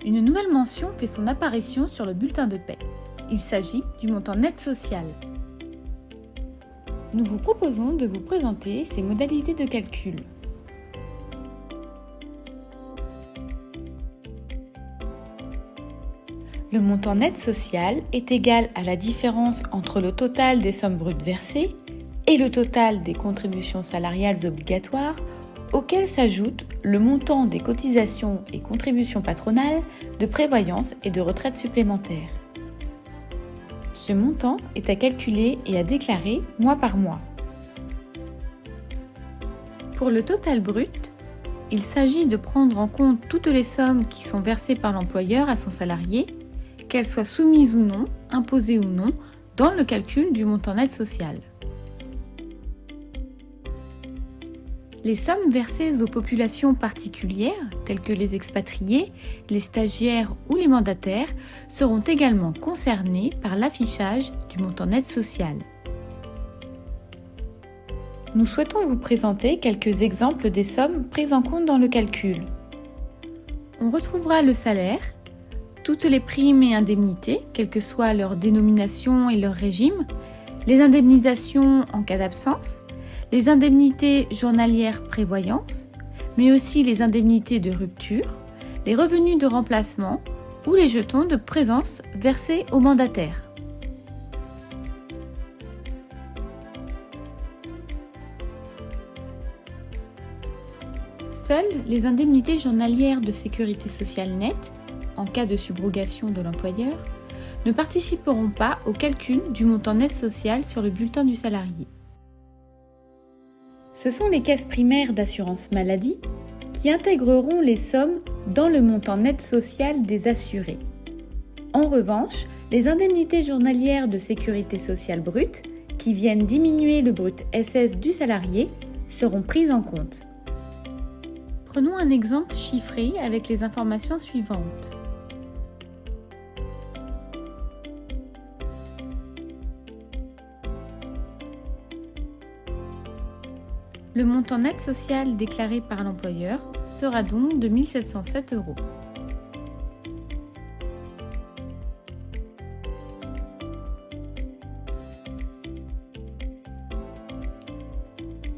Une nouvelle mention fait son apparition sur le bulletin de paie. Il s'agit du montant net social. Nous vous proposons de vous présenter ces modalités de calcul. Le montant net social est égal à la différence entre le total des sommes brutes versées et le total des contributions salariales obligatoires auquel s'ajoute le montant des cotisations et contributions patronales de prévoyance et de retraite supplémentaires. Ce montant est à calculer et à déclarer mois par mois. Pour le total brut, il s'agit de prendre en compte toutes les sommes qui sont versées par l'employeur à son salarié, qu'elles soient soumises ou non, imposées ou non, dans le calcul du montant net social. Les sommes versées aux populations particulières, telles que les expatriés, les stagiaires ou les mandataires, seront également concernées par l'affichage du montant net social. Nous souhaitons vous présenter quelques exemples des sommes prises en compte dans le calcul. On retrouvera le salaire, toutes les primes et indemnités, quelle que soit leur dénomination et leur régime, les indemnisations en cas d'absence, les indemnités journalières prévoyance, mais aussi les indemnités de rupture, les revenus de remplacement ou les jetons de présence versés aux mandataires. Seules les indemnités journalières de sécurité sociale nette, en cas de subrogation de l'employeur, ne participeront pas au calcul du montant net social sur le bulletin du salarié. Ce sont les caisses primaires d'assurance maladie qui intégreront les sommes dans le montant net social des assurés. En revanche, les indemnités journalières de sécurité sociale brute, qui viennent diminuer le brut SS du salarié, seront prises en compte. Prenons un exemple chiffré avec les informations suivantes. Le montant net social déclaré par l'employeur sera donc de 1 707 €.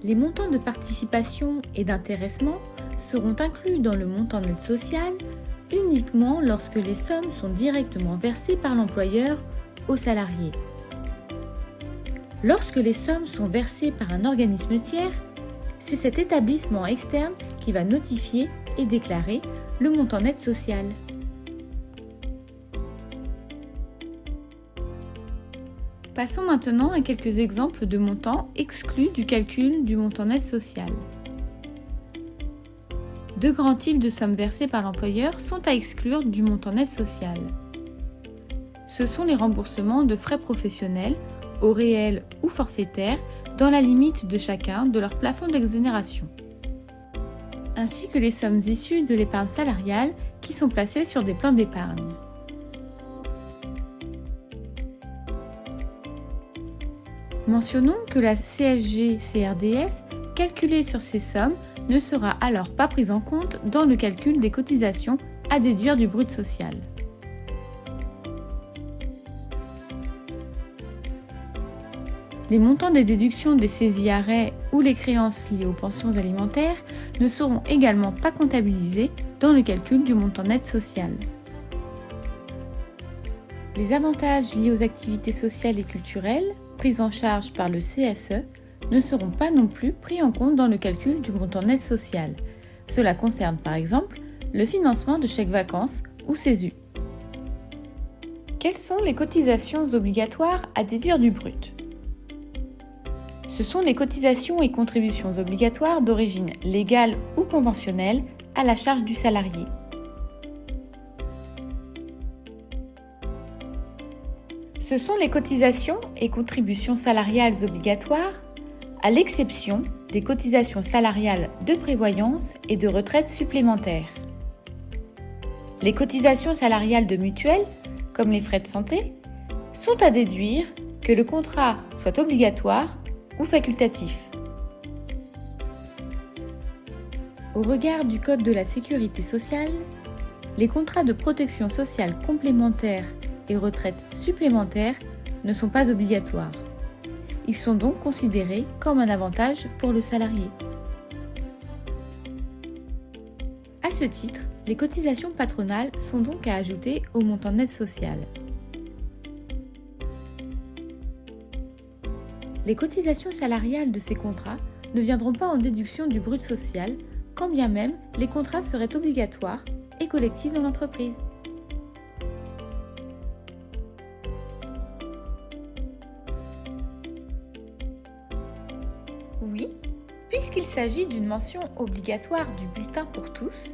Les montants de participation et d'intéressement seront inclus dans le montant net social uniquement lorsque les sommes sont directement versées par l'employeur aux salariés. Lorsque les sommes sont versées par un organisme tiers, c'est cet établissement externe qui va notifier et déclarer le montant net social. Passons maintenant à quelques exemples de montants exclus du calcul du montant net social. Deux grands types de sommes versées par l'employeur sont à exclure du montant net social. Ce sont les remboursements de frais professionnels, au réel ou forfaitaire, dans la limite de chacun de leur plafond d'exonération, ainsi que les sommes issues de l'épargne salariale qui sont placées sur des plans d'épargne. Mentionnons que la CSG-CRDS calculée sur ces sommes ne sera alors pas prise en compte dans le calcul des cotisations à déduire du brut social. Les montants des déductions des saisie-arrêts ou les créances liées aux pensions alimentaires ne seront également pas comptabilisés dans le calcul du montant net social. Les avantages liés aux activités sociales et culturelles, pris en charge par le CSE, ne seront pas non plus pris en compte dans le calcul du montant net social. Cela concerne par exemple le financement de chèques vacances ou CESU. Quelles sont les cotisations obligatoires à déduire du brut ? Ce sont les cotisations et contributions obligatoires d'origine légale ou conventionnelle à la charge du salarié. Ce sont les cotisations et contributions salariales obligatoires, à l'exception des cotisations salariales de prévoyance et de retraite supplémentaires. Les cotisations salariales de mutuelle, comme les frais de santé, sont à déduire que le contrat soit obligatoire ou facultatif. Au regard du Code de la sécurité sociale, les contrats de protection sociale complémentaire et retraite supplémentaire ne sont pas obligatoires. Ils sont donc considérés comme un avantage pour le salarié. À ce titre, les cotisations patronales sont donc à ajouter au montant net social. Les cotisations salariales de ces contrats ne viendront pas en déduction du brut social, quand bien même les contrats seraient obligatoires et collectifs dans l'entreprise. Oui, puisqu'il s'agit d'une mention obligatoire du bulletin pour tous,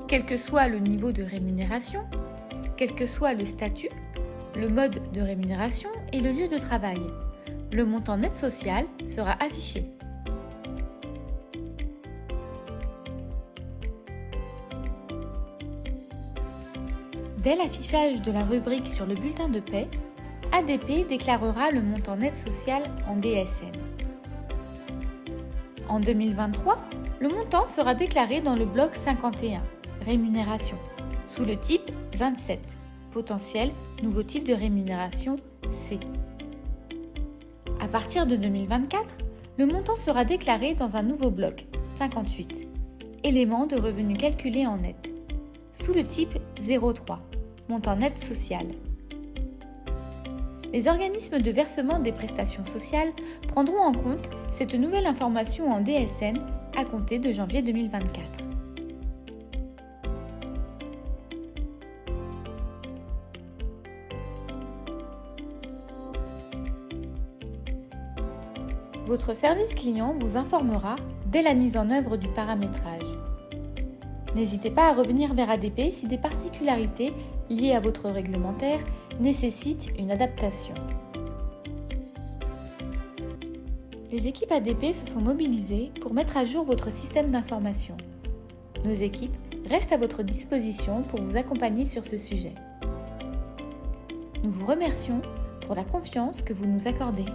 quel que soit le niveau de rémunération, quel que soit le statut, le mode de rémunération et le lieu de travail, le montant net social sera affiché. Dès l'affichage de la rubrique sur le bulletin de paie, ADP déclarera le montant net social en DSN. En 2023, le montant sera déclaré dans le bloc 51, rémunération, sous le type 27, potentiel nouveau type de rémunération C. À partir de 2024, le montant sera déclaré dans un nouveau bloc 58, élément de revenu calculé en net, sous le type 03, montant net social. Les organismes de versement des prestations sociales prendront en compte cette nouvelle information en DSN à compter de janvier 2024. Votre service client vous informera dès la mise en œuvre du paramétrage. N'hésitez pas à revenir vers ADP si des particularités liées à votre réglementaire nécessitent une adaptation. Les équipes ADP se sont mobilisées pour mettre à jour votre système d'information. Nos équipes restent à votre disposition pour vous accompagner sur ce sujet. Nous vous remercions pour la confiance que vous nous accordez.